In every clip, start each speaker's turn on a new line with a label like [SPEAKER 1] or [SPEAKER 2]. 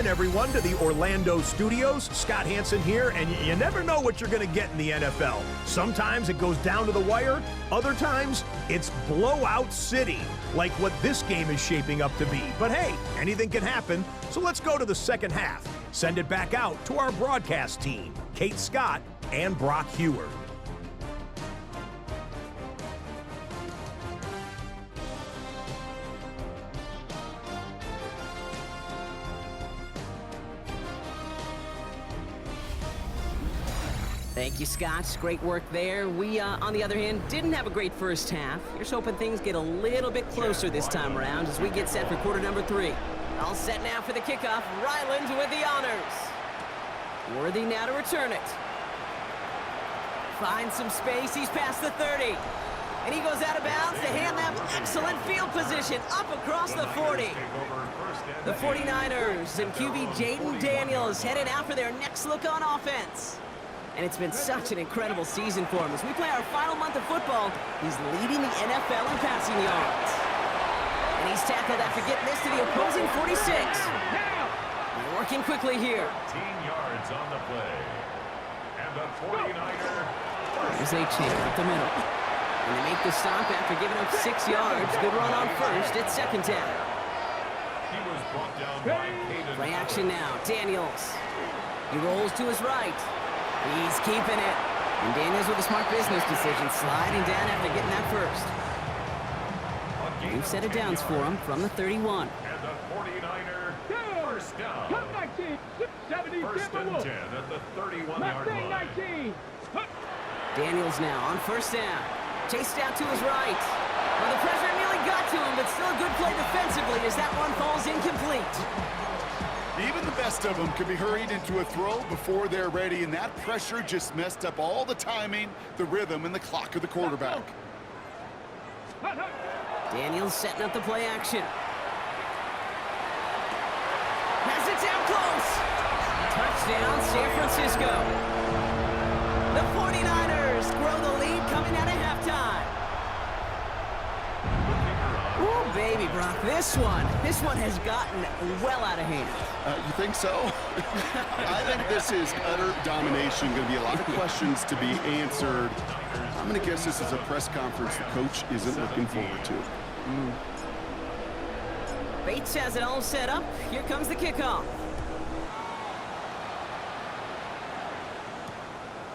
[SPEAKER 1] in, everyone, to the Orlando studios. Scott Hansen here, and you never know what you're going to get in the NFL. Sometimes it goes down to the wire. Other times, it's blowout city, like what this game is shaping up to be. But hey, anything can happen, so let's go to the second half. Send it back out to our broadcast team, Kate Scott and Brock Heward.
[SPEAKER 2] Thank you, Scott. Great work there. We, on the other hand, didn't have a great first half. Here's hoping things get a little bit closer this time around as we get set for quarter number 3. All set now for the kickoff. Ryland with the honors. Worthy now to return it. Finds some space. He's past the 30. And he goes out of bounds to hand them excellent field position up across the 40. The 49ers and QB Jaden Daniels headed out for their next look on offense. And it's been such an incredible season for him. As we play our final month of football, he's leading the NFL in passing yards. And he's tackled after getting this to the opposing 46. They're working quickly here.
[SPEAKER 3] 13 yards on the play. And the 49er.
[SPEAKER 2] Here's A-Chain up the middle. And they make the stop after giving up 6 yards. Good run on first. It's second down.
[SPEAKER 3] He was brought down by Caden.
[SPEAKER 2] Play action now. Daniels. He rolls to his right. He's keeping it. And Daniels with a smart business decision, sliding down after getting that first. New set of downs for him from the 31.
[SPEAKER 3] And the 49er first down. First and 10 at the 31-yard line.
[SPEAKER 2] Daniels now on first down. Chased out to his right. Well, the pressure nearly got to him, but still a good play defensively as that one falls incomplete.
[SPEAKER 4] Even the best of them could be hurried into a throw before they're ready, and that pressure just messed up all the timing, the rhythm, and the clock of the quarterback.
[SPEAKER 2] Daniels setting up the play action. Has it down close. Touchdown, San Francisco. The 49ers grow the lead coming out of halftime. Ooh, baby, Brock, this one has gotten well out of hand.
[SPEAKER 4] You think so? I think this is utter domination. Going to be a lot of questions to be answered. I'm going to guess this is a press conference the coach isn't looking forward to.
[SPEAKER 2] Bates has it all set up. Here comes the kickoff.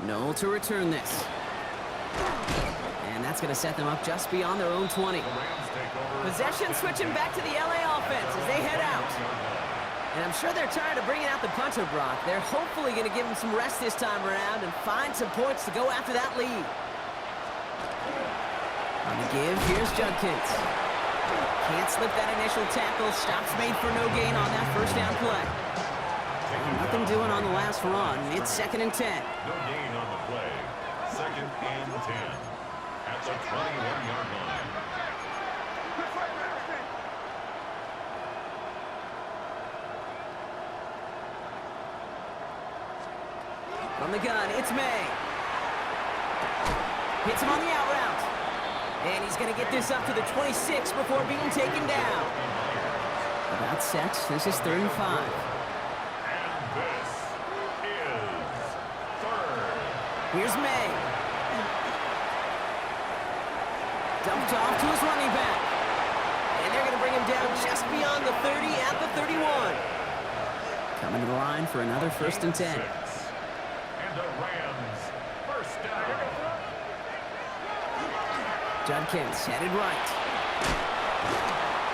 [SPEAKER 2] Noel to return this. And that's going to set them up just beyond their own 20. Possession switching back to the LA offense as they head out. And I'm sure they're tired of bringing out the punter, Brock. They're hopefully going to give him some rest this time around and find some points to go after that lead. On the give, here's Judkins. Can't slip that initial tackle. Stops made for no gain on that first down play. Nothing doing on the last run. It's second and 10.
[SPEAKER 3] No gain on the play. Second and 10 at the 21-yard line.
[SPEAKER 2] From the gun, it's May. Hits him on the out route. And he's going to get this up to the 26 before being taken down. About set. This is 3rd and 5.
[SPEAKER 3] And this is third.
[SPEAKER 2] Here's May. Dumped off to his running back. And they're going to bring him down just beyond the 30 at the 31. Coming to the line for another 1st and 10.
[SPEAKER 3] And the Rams first down.
[SPEAKER 2] Judkins headed right.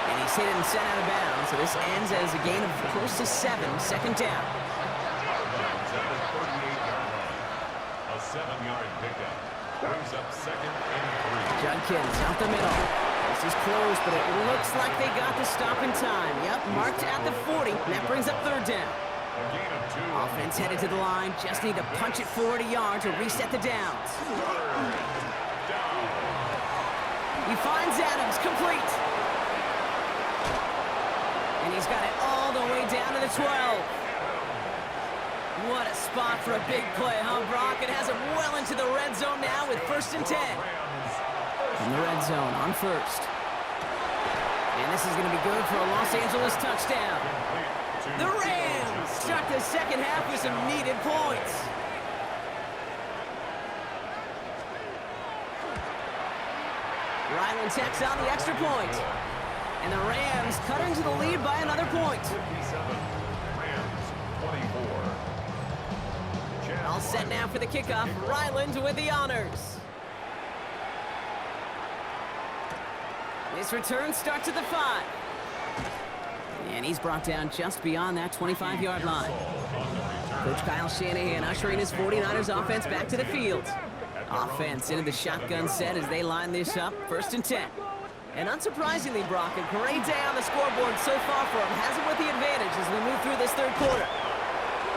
[SPEAKER 2] And he's hit and sent out of bounds, so this ends as a gain of close to 7, second down.
[SPEAKER 3] Out-of-bounds at the 38-yard line. A 7-yard pickup. Brings up second and 3.
[SPEAKER 2] Judkins out the middle. This is close, but it looks like they got the stop in time. Yep, marked at the 40. And that brings up 3rd down.
[SPEAKER 3] A gain of 2.
[SPEAKER 2] Offense headed to the line. Just need to punch it 40 yards to reset the downs. He finds Adams, complete. And he's got it all the way down to the 12. What a spot for a big play, huh, Brock? It has him well into the red zone now with 1st and 10. In the red zone on first. And this is going to be good for a Los Angeles touchdown. The Rams start the second half with some needed points. Ryland tacks on the extra point. And the Rams cut into the lead by another point.
[SPEAKER 3] 57, Rams 24.
[SPEAKER 2] All set now for the kickoff. Ryland with the honors. This return starts at the 5. And he's brought down just beyond that 25-yard line. Coach Kyle Shanahan ushering his 49ers offense back to the field. Offense into the shotgun set as they line this up. 1st and 10. And unsurprisingly, Brock, a great day on the scoreboard so far for him. Has him with the advantage as we move through this 3rd quarter.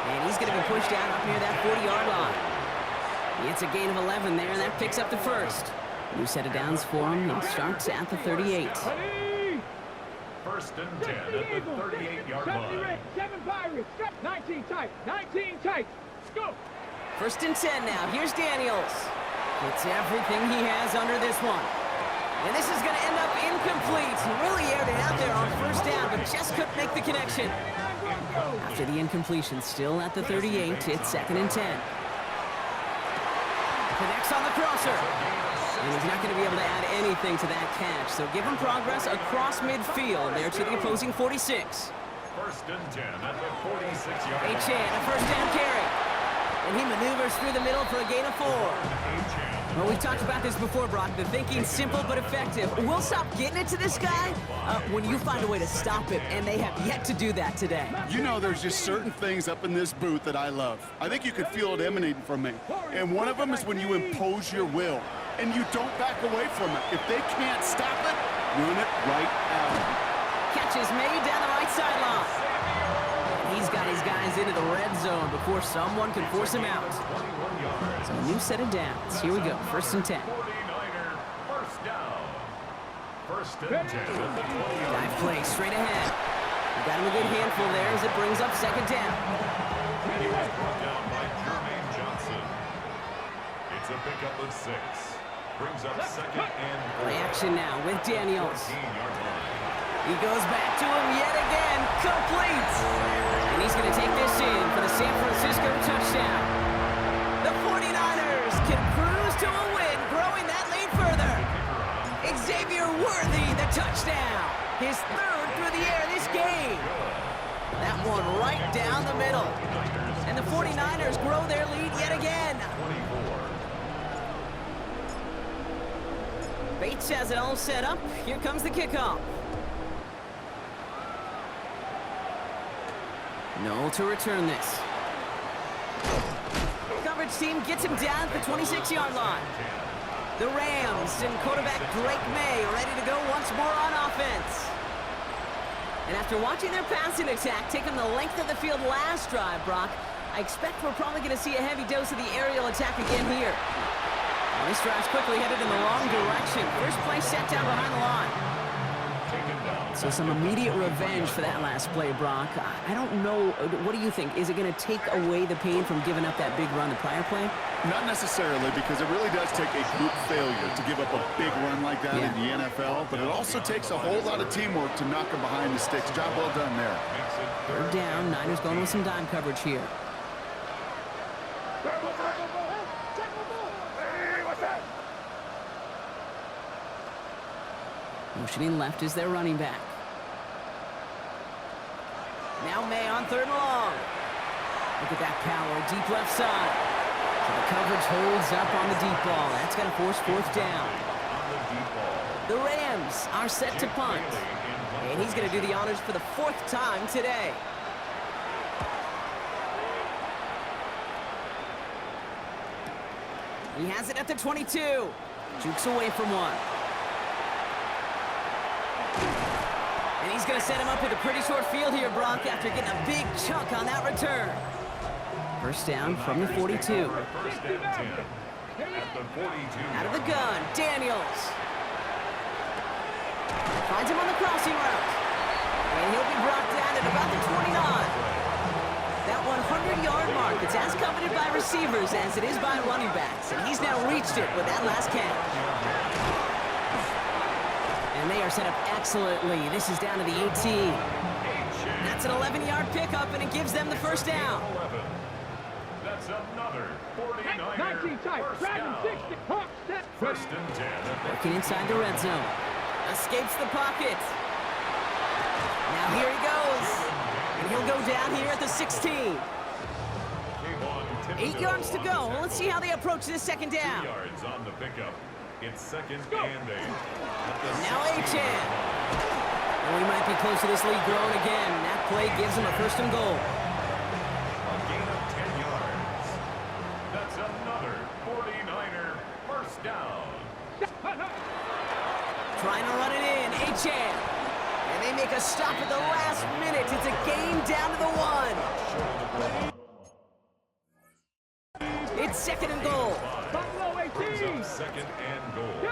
[SPEAKER 2] And he's going to be pushed down up near that 40-yard line. It's a gain of 11 there, and that picks up the 1st. New set of downs for him. It starts at the 38.
[SPEAKER 3] 1st and 10 at the 38-yard line.
[SPEAKER 5] 7 Pirates, 19 tight, 19 tight. Go.
[SPEAKER 2] 1st and 10 now. Here's Daniels. Gets everything he has under this one. And this is going to end up incomplete. He really aired it out there on 1st down, but just couldn't make the connection. After the incompletion, still at the 38, it's 2nd and 10. Connects on the crosser. And he's not going to be able to add anything to that catch. So give him progress across midfield there to the opposing 46.
[SPEAKER 3] 1st and 10 at the 46-yard line.
[SPEAKER 2] Achan, a 1st down carry. And he maneuvers through the middle for a gain of 4. Well, we've talked about this before, Brock. The thinking's simple but effective. We'll stop getting it to this guy when you find a way to stop him, and they have yet to do that today.
[SPEAKER 4] You know, there's just certain things up in this booth that I love. I think you can feel it emanating from me. And one of them is when you impose your will, and you don't back away from it. If they can't stop it, run it right out.
[SPEAKER 2] Catch is made down the right sideline. He's got his guys into the red zone before someone can force him out. So a new set of downs. Here we go. 1st and 10.
[SPEAKER 3] 49er, 1st down. 1st and 10 at the 20-yard line.
[SPEAKER 2] Dive play straight ahead. We got him a good handful there as it brings up 2nd down.
[SPEAKER 3] He was brought down by Jermaine Johnson. It's a pickup of 6. Brings up 2nd and 4.
[SPEAKER 2] Play action now with Daniels.
[SPEAKER 3] 14-yard line.
[SPEAKER 2] He goes back to him yet again. Complete. And he's going to take this in for the San Francisco touchdown. The 49ers can cruise to a win, growing that lead further. Xavier Worthy, the touchdown. His 3rd through the air this game. That one right down the middle. And the 49ers grow their lead yet again.
[SPEAKER 3] 24.
[SPEAKER 2] Bates has it all set up. Here comes the kickoff. No to return this. Coverage team gets him down at the 26-yard line. The Rams and quarterback Drake May ready to go once more on offense. And after watching their passing attack take them the length of the field last drive, Brock, I expect we're probably going to see a heavy dose of the aerial attack again here. Well, this drive's quickly headed in the wrong direction. First play set down behind the line. So some immediate revenge for that last play, Brock. I don't know. What do you think? Is it going to take away the pain from giving up that big run the prior play?
[SPEAKER 4] Not necessarily, because it really does take a group failure to give up a big run like that in the NFL, but it also takes a whole lot of teamwork to knock them behind the sticks. Job well done there.
[SPEAKER 2] 3rd down. Niners going with some dime coverage here. Motioning left is their running back. Now May on 3rd and long. Look at that power, deep left side. So the coverage holds up on the deep ball. That's going to force 4th down. The Rams are set to punt. And he's going to do the honors for the 4th time today. He has it at the 22. Jukes away from one. And he's going to set him up with a pretty short field here, Brock, after getting a big chunk on that return. 1st down from the 42.
[SPEAKER 3] 1st and 10 at the 42.
[SPEAKER 2] Out of the gun, Daniels. Finds him on the crossing route. And he'll be brought down at about the 29. That 100-yard mark, it's as coveted by receivers as it is by running backs. And he's now reached it with that last catch. And they are set up excellently. This is down to the 18. That's an 11-yard pickup, and it gives them the first down.
[SPEAKER 3] 11. That's another 49er
[SPEAKER 5] 19 tight.
[SPEAKER 3] first
[SPEAKER 5] Dragon
[SPEAKER 3] down.
[SPEAKER 5] 60. Hawk step.
[SPEAKER 3] First and 10 at the
[SPEAKER 2] Working inside the red zone. Escapes the pocket. Now here he goes. And he'll go down here at the 16. 8 yards to go. Let's see how they approach this second
[SPEAKER 3] 2
[SPEAKER 2] down.
[SPEAKER 3] yards on the pickup. It's second and 8.
[SPEAKER 2] Now Achan. And we might be close to this lead growing again. That play gives them a first and goal.
[SPEAKER 3] A gain of 10 yards. That's another 49er first down.
[SPEAKER 2] Trying to run it in. Achan. And they make a stop at the last minute. It's a game down to the 1. It's second and goal.
[SPEAKER 5] Buffalo
[SPEAKER 3] Brings
[SPEAKER 5] 18.
[SPEAKER 3] up second and goal.
[SPEAKER 5] 2.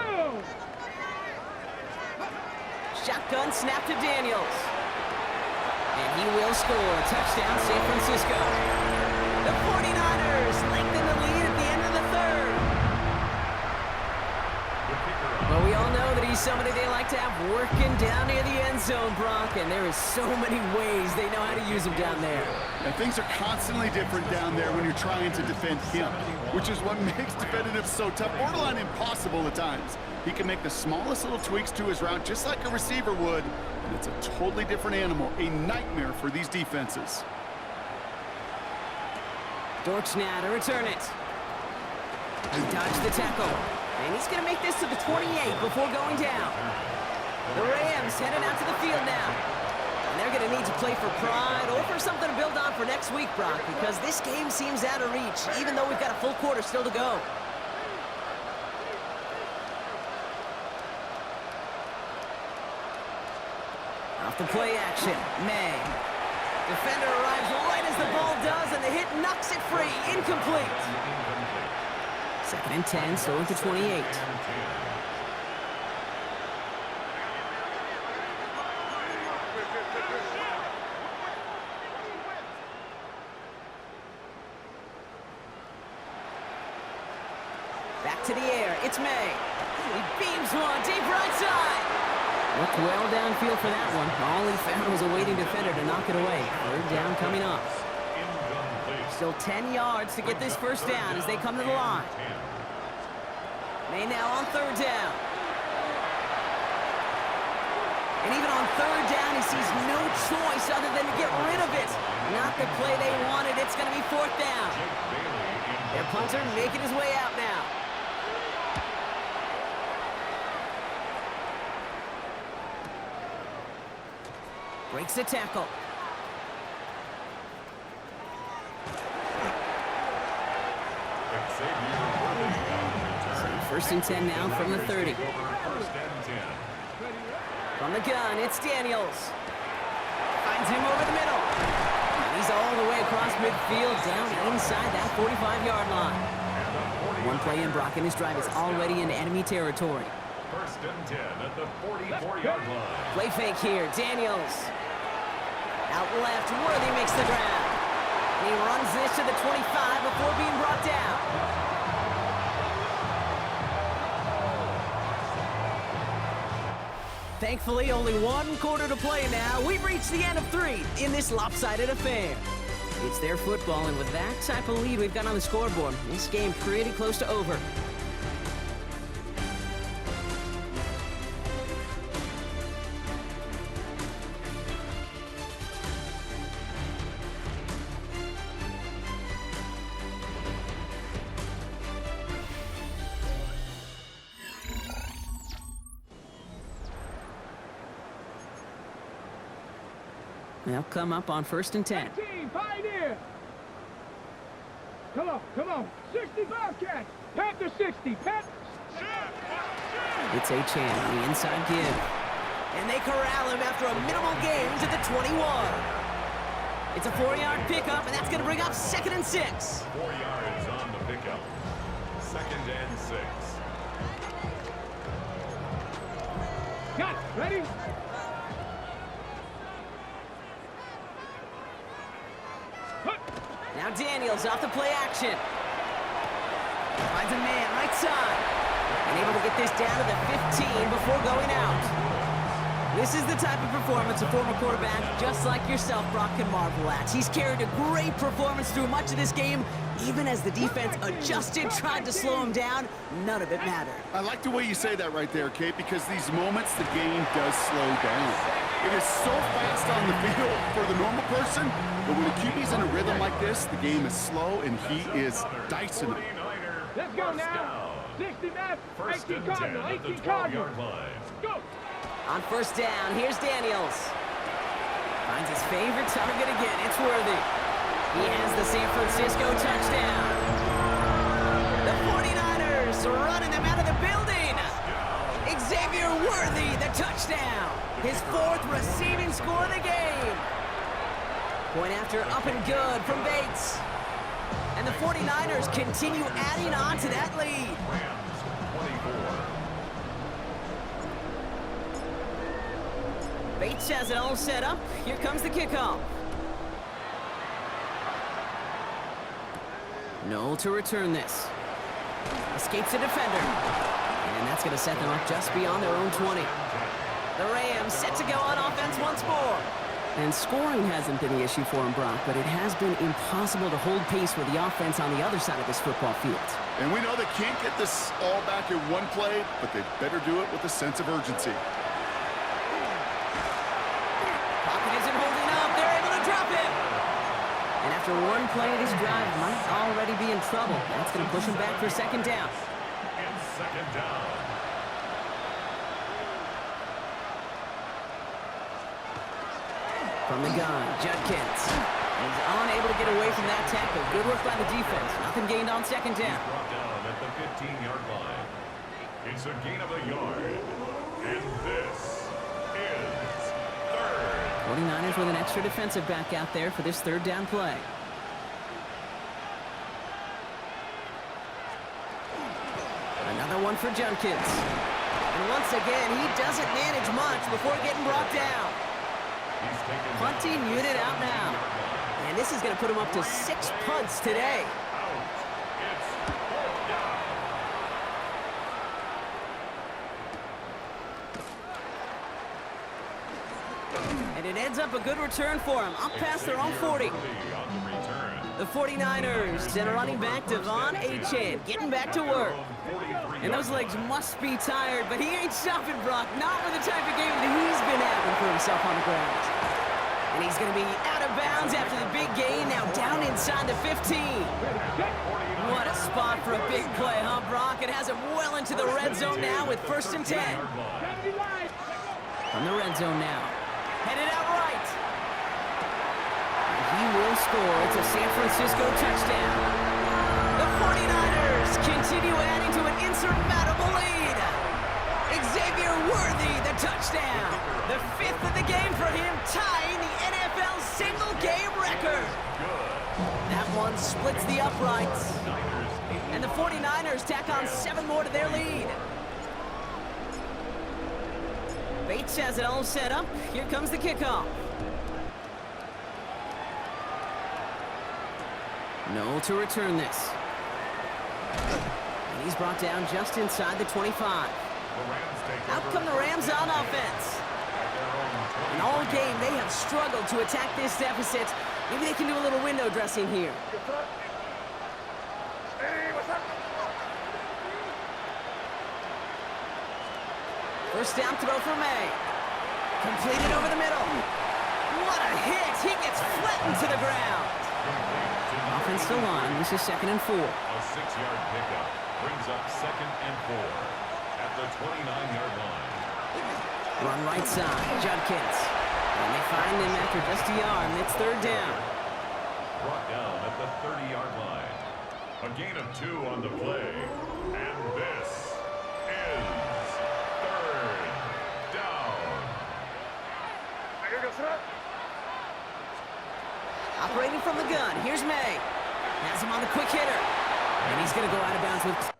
[SPEAKER 2] Shotgun snap to Daniels. And he will score. Touchdown, San Francisco. The 49ers lengthen the lead at the end of the third.
[SPEAKER 3] The kicker on
[SPEAKER 2] Well, we all know that he's somebody they like to have working down near the end zone, Brock, and there is so many ways they know how to use him down there.
[SPEAKER 4] And things are constantly different down there when you're trying to defend him, which is what makes defending him so tough, borderline impossible at times. He can make the smallest little tweaks to his route just like a receiver would, and it's a totally different animal, a nightmare for these defenses.
[SPEAKER 2] Dortch now to return it. He dodged the tackle, and he's going to make this to the 28 before going down. The Rams headed out to the field now. And they're going to need to play for pride or for something to build on for next week, Brock, because this game seems out of reach, even though we've got a full quarter still to go. Off the play action, May. Defender arrives right as the ball does, and the hit knocks it free. Incomplete. Second and 10, so into 28. Back to the air, it's May. He beams one, deep right side. Looked well downfield for that one. All he found was a waiting defender to knock it away. Third down coming up. Still 10 yards to get this first down as they come to the line. May now on third down. And even on third down, he sees no choice other than to get rid of it. Not the play they wanted. It's going to be fourth down. Their punter making his way out now. Breaks the tackle. So first and 10 now from the 30. From the gun, it's Daniels. Finds him over the middle. And he's all the way across midfield, down inside that 45-yard line. One play in, Brock, and his drive is already in enemy territory.
[SPEAKER 3] First and 10 at the 44-yard line.
[SPEAKER 2] Play fake here, Daniels. Out left, Worthy makes the grab. He runs this to the 25 before being brought down. Thankfully, only one quarter to play now. We've reached the end of 3 in this lopsided affair. It's their football, and with that type of lead we've got on the scoreboard, this game pretty close to over. They'll come up on first and 10.
[SPEAKER 5] Team, Pioneer. Come on. 60 Bobcats. Panther 60. Panther.
[SPEAKER 2] It's Achan on the inside give. And they corral him after a minimal gain to the 21. It's a 4-yard pickup, and that's going to bring up second and 6.
[SPEAKER 3] 4 yards on the pickup. Second and 6.
[SPEAKER 5] Got it. Ready?
[SPEAKER 2] Now Daniels off the play action. Finds a man right side. And able to get this down to the 15 before going out. This is the type of performance a former quarterback, just like yourself, Brock, can marvel at. He's carried a great performance through much of this game. Even as the defense adjusted, tried to slow him down, none of it mattered.
[SPEAKER 4] I like the way you say that right there, Kate, because these moments the game does slow down. It is so fast on the field for the normal person, but when the QB's in a rhythm like this, the game is slow and he is dicing it.
[SPEAKER 5] Let's go now. 60 Matt, 18 Cardinal, 18 Cardinal. Go.
[SPEAKER 2] On first down, here's Daniels. Finds his favorite target again. It's Worthy. He has the San Francisco touchdown. The 49ers running them out of the building. Xavier Worthy, the touchdown. His 4th receiving score of the game. Point after up and good from Bates. And the 49ers continue adding on to that lead.
[SPEAKER 3] Rams 24.
[SPEAKER 2] Bates has it all set up. Here comes the kickoff. Noel to return this. Escapes a defender. And that's going to set them up just beyond their own 20. The Rams set to go on offense once more. And scoring hasn't been the issue for him, Brock, but it has been impossible to hold pace with the offense on the other side of this football field.
[SPEAKER 4] And we know they can't get this all back in one play, but they better do it with a sense of urgency.
[SPEAKER 2] Pocket isn't holding up. They're able to drop it. And after one play of this drive, might already be in trouble. That's going to push him back for second down.
[SPEAKER 3] And second down.
[SPEAKER 2] From the gun, Judkins. He's unable to get away from that tackle. Good work by the defense. Nothing gained on second down.
[SPEAKER 3] Brought down at the 15-yard line. It's a gain of a yard. And this is third.
[SPEAKER 2] 49ers with an extra defensive back out there for this third down play. Another one for Judkins. And once again, he doesn't manage much before getting brought down. Punting unit out now. And this is going to put him up to 6 punts today. And it ends up a good return for him, up past their own 40. The 49ers and running back Devon Achane getting back to work. And those legs must be tired, but he ain't stopping, Brock. Not with the type of game that he's been having for himself on the ground. And he's going to be out of bounds after the big gain, now down inside the 15. What a spot for a big play, huh, Brock? It has him well into the red zone now with 1st and 10. From the red zone now. Headed out right. And he will score. It's a San Francisco touchdown. The 49ers continue adding to an insurmountable lead. Xavier Worthy, the touchdown. The 5th of the game for him, tying the NFL single-game record. That one splits the uprights. And the 49ers tack on 7 more to their lead. Bates has it all set up. Here comes the kickoff. Noel to return this. And he's brought down just inside the 25. Out come the Rams on offense. And all game, they have struggled to attack this deficit. Maybe they can do a little window dressing here. First down throw for May. Completed over the middle. What a hit! He gets flattened to the ground. Offense still on. This is 2nd and 4.
[SPEAKER 3] A 6-yard pickup brings up 2nd and 4 at the 29-yard line.
[SPEAKER 2] Run right side, Judkins. And they find him after just a yard, and it's 3rd down.
[SPEAKER 3] Brought down at the 30-yard line. A gain of 2 on the play. And this is 3rd down.
[SPEAKER 2] Operating from the gun, here's May. Has him on the quick hitter. And he's going to go out of bounds with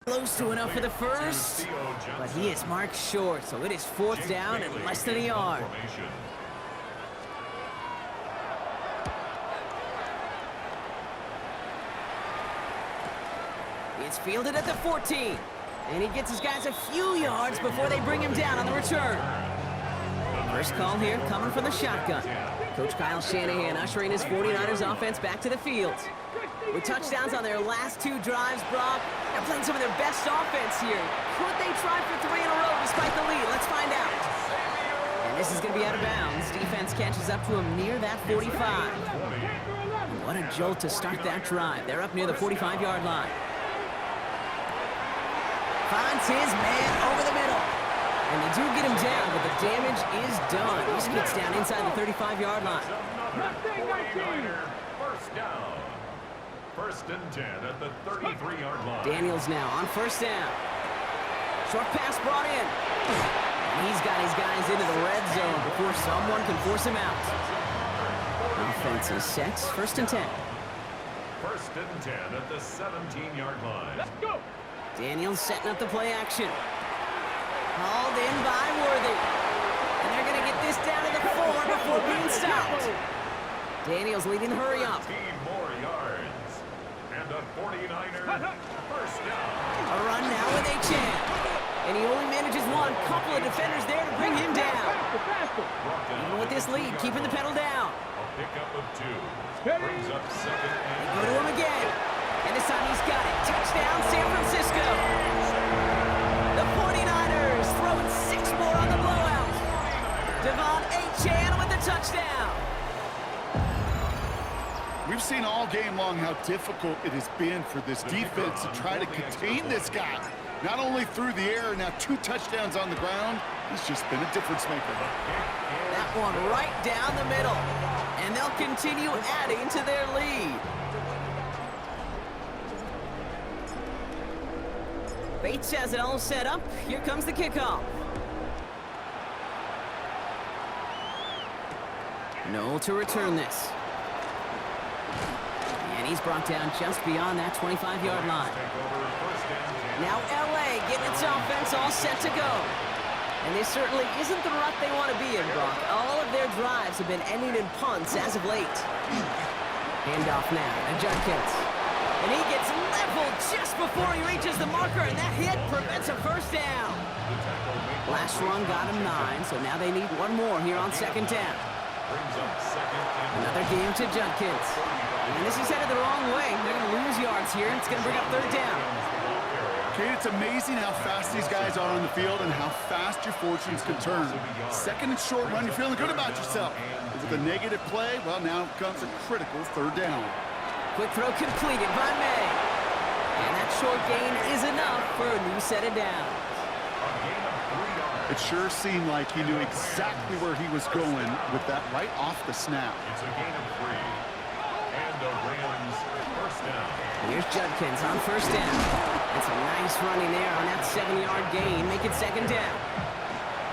[SPEAKER 2] Close to enough for the first, but he is marked short, so it is 4th down and less than a yard. It's fielded at the 14, and he gets his guys a few yards before they bring him down on the return. First call here coming from the shotgun. Coach Kyle Shanahan ushering his 49ers offense back to the field. With touchdowns on their last 2 drives, Brock, they're playing some of their best offense here. Could they try for 3 in a row despite the lead? Let's find out. And this is going to be out of bounds. Defense catches up to him near that 45. What a jolt to start that drive. They're up near the 45-yard line. Finds his man over the middle. And they do get him down, but the damage is done. He skids down inside the 35-yard line.
[SPEAKER 3] First down. 1st and 10 at the 33-yard line.
[SPEAKER 2] Daniels now on 1st down. Short pass brought in. And he's got his guys into the red zone before someone can force him out. Offense is set. 1st and 10.
[SPEAKER 3] 1st and 10 at the 17-yard line.
[SPEAKER 5] Let's go.
[SPEAKER 2] Daniels setting up the play action. Hauled in by Worthy. And they're going to get this down to the 4 before being stopped. Daniels leading the hurry up.
[SPEAKER 3] 15 more yards. And the 49ers first down.
[SPEAKER 2] A run now with Achan. And he only manages one. Couple of defenders there to bring him down. Even with this lead, keeping the pedal down.
[SPEAKER 3] A pickup of 2. Brings up 2nd and
[SPEAKER 2] Go to him again. And this time he's got it. Touchdown, San Francisco. The 49ers throwing 6 more on the blowout. Devon Achan with the touchdown.
[SPEAKER 4] We've seen all game long how difficult it has been for this defense to try to contain this guy. Not only through the air, now 2 touchdowns on the ground. He's just been a difference maker.
[SPEAKER 2] That one right down the middle. And they'll continue adding to their lead. Bates has it all set up. Here comes the kickoff. Noel to return this. And he's brought down just beyond that 25-yard line. Now LA getting its offense all set to go. And this certainly isn't the rut they want to be in, Brock. All of their drives have been ending in punts as of late. Handoff now to Judkins. And he gets leveled just before he reaches the marker, and that hit prevents a first down. Last run got him 9, so now they need one more here on 2nd down. Another game to Judkins. And this is headed the wrong way. They're going to lose yards here, and it's going to bring up 3rd down.
[SPEAKER 4] Kate, it's amazing how fast these guys are on the field and how fast your fortunes can turn. 2nd and short run, you're feeling good about yourself. With a negative play, well, now comes a critical 3rd down.
[SPEAKER 2] Quick throw completed by May. And that short gain is enough for a new set of downs.
[SPEAKER 4] It sure seemed like he knew exactly where he was going with that right off the snap.
[SPEAKER 3] It's a gain of 3. And the Rams first down.
[SPEAKER 2] Here's Judkins on 1st down. That's a nice running there on that 7-yard gain. Make it 2nd down.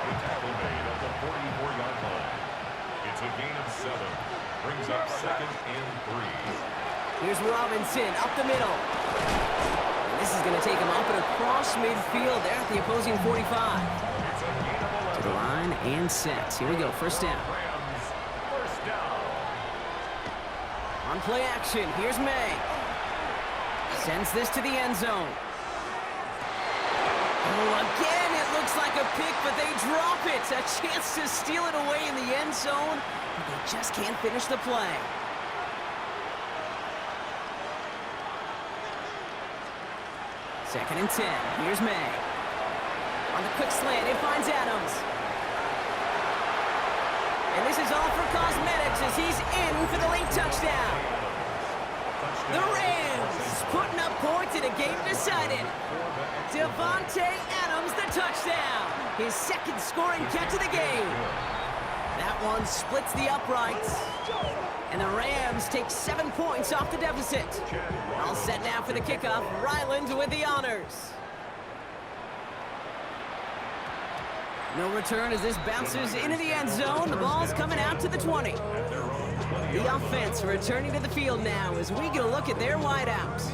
[SPEAKER 3] The tackle made at the 44-yard line. It's a gain of 7. Brings up 2nd and 3.
[SPEAKER 2] Here's Robinson up the middle. And this is going to take him up and across midfield there at the opposing 45. To the line and set. Here we go, 1st down.
[SPEAKER 3] Rams first down.
[SPEAKER 2] On play action, here's May. Sends this to the end zone. Oh, again, it looks like a pick, but they drop it. A chance to steal it away in the end zone, but they just can't finish the play. Second and 10. Here's May. On the quick slant, it finds Adams. And this is all for cosmetics as he's in for the late touchdown. The Rams putting up points in a game decided. Devontae Adams, the touchdown. His 2nd scoring catch of the game. That one splits the uprights. And the Rams take 7 points off the deficit. All set now for the kickoff. Ryland with the honors. No return as this bounces into the end zone. The ball's coming out to the 20. The offense returning to the field now as we get a look at their wideouts.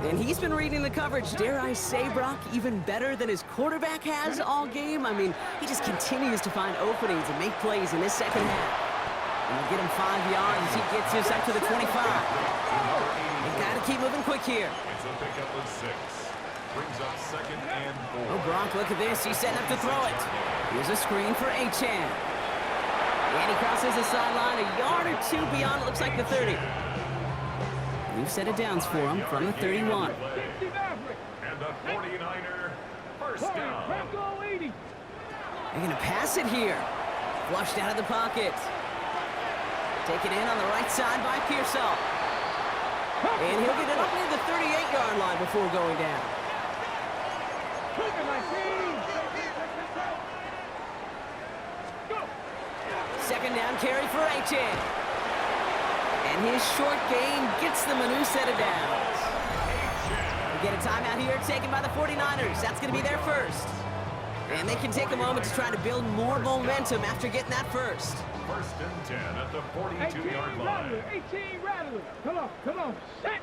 [SPEAKER 2] And he's been reading the coverage, dare I say, Brock, even better than his quarterback has all game. I mean, he just continues to find openings and make plays in this second half. And we'll get him 5 yards as he gets us up to the 25. They've got to keep moving quick here.
[SPEAKER 3] It's a pickup of 6. Brings up 2nd and 4.
[SPEAKER 2] Oh, Brock, look at this. He's setting up to throw it. Here's a screen for Achane. And he crosses the sideline a yard or 2 beyond, it looks like the 30. We've set it downs for him from the 31.
[SPEAKER 3] And the 49er first down.
[SPEAKER 2] They're going to pass it here. Flushed out of the pocket. Taken in on the right side by Pearsall. And he'll get it up near the 38-yard line before going down. Second down carry for Achane. And his short gain gets them a new set of downs. We get a timeout here taken by the 49ers. That's going to be their first. And they can take a moment to try to build more momentum after getting that first.
[SPEAKER 3] 1st and 10 at the 42-yard line.
[SPEAKER 5] 18 Rattler. Come on. Set.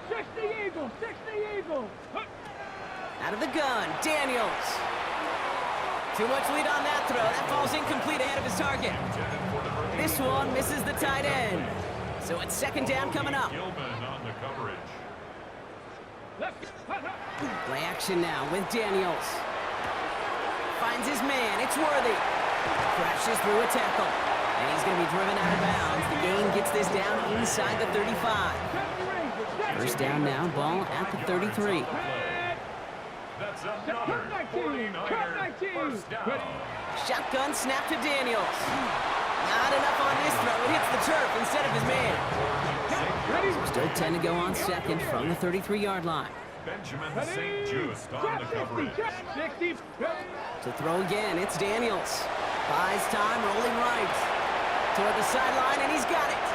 [SPEAKER 5] 60 Eagles.
[SPEAKER 2] Out of the gun, Daniels. Too much lead on that throw. That falls incomplete ahead of his target. This one misses the tight end. So it's 2nd down coming up.
[SPEAKER 3] Gilman on the coverage.
[SPEAKER 2] Play action now with Daniels. Finds his man. It's Worthy. Crashes through a tackle. And he's going to be driven out of bounds. The gain gets this down inside the 35. First down now, ball at the 33.
[SPEAKER 3] That's another 49er first down.
[SPEAKER 2] Shotgun snap to Daniels. Not enough on this throw. It hits the turf instead of his man. Still 10 to go on 2nd from the 33-yard line.
[SPEAKER 3] Benjamin St. Just on the coverage.
[SPEAKER 2] To throw again, it's Daniels. Buys time, rolling right. Toward the sideline, and he's got it.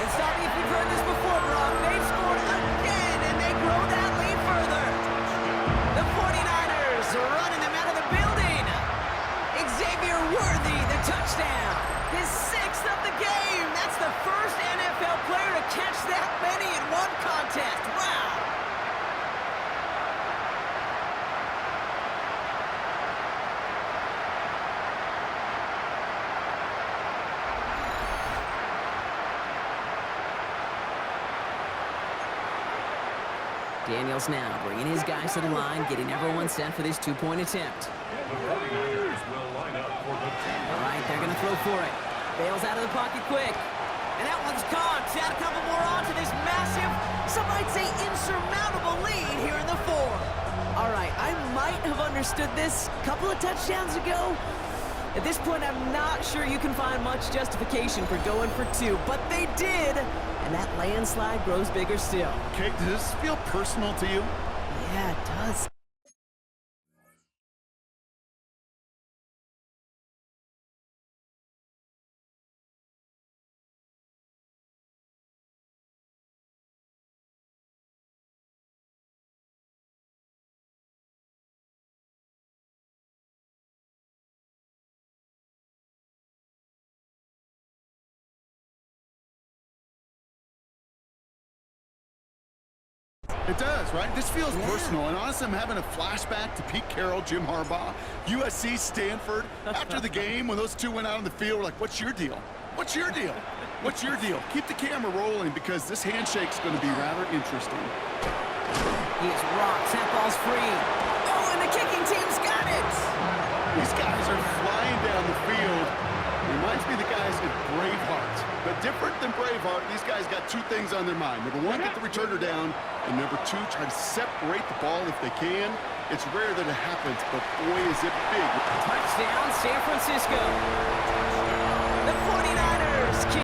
[SPEAKER 2] And stop me if you've heard this before, Brock. They've scored again, and they grow that lead further. The 49ers are running them out of the building. Xavier Worthy, the touchdown. His 6th of the game. That's the first NFL player to catch that many in one contest. Wow. Daniels now bringing his guys to the line, getting everyone set for this 2-point attempt.
[SPEAKER 3] The 49ers will line up for the
[SPEAKER 2] All right, they're going to throw for it. Bales out of the pocket quick. And that one's caught. Add a couple more on to this massive, some might say insurmountable lead here in the 4. All right, I might have understood this a couple of touchdowns ago. At this point, I'm not sure you can find much justification for going for 2, but they did. And that landslide grows bigger still.
[SPEAKER 4] Okay, does this feel personal to you?
[SPEAKER 2] Yeah, it does.
[SPEAKER 4] It does, right? This feels personal, and honestly, I'm having a flashback to Pete Carroll, Jim Harbaugh, USC, Stanford. After the game, when those two went out on the field, we're like, what's your deal? What's your deal? What's your deal? Keep the camera rolling because this handshake's going to be rather interesting.
[SPEAKER 2] He is rocked. That ball's free. Oh, and the kicking team's got it.
[SPEAKER 4] These guys are flying down the field. Reminds me of the guys at Braveheart. But different than Braveheart, these guys got 2 things on their mind. Number 1, get the returner down. And number 2, try to separate the ball if they can. It's rare that it happens, but boy, is it big.
[SPEAKER 2] Touchdown, San Francisco.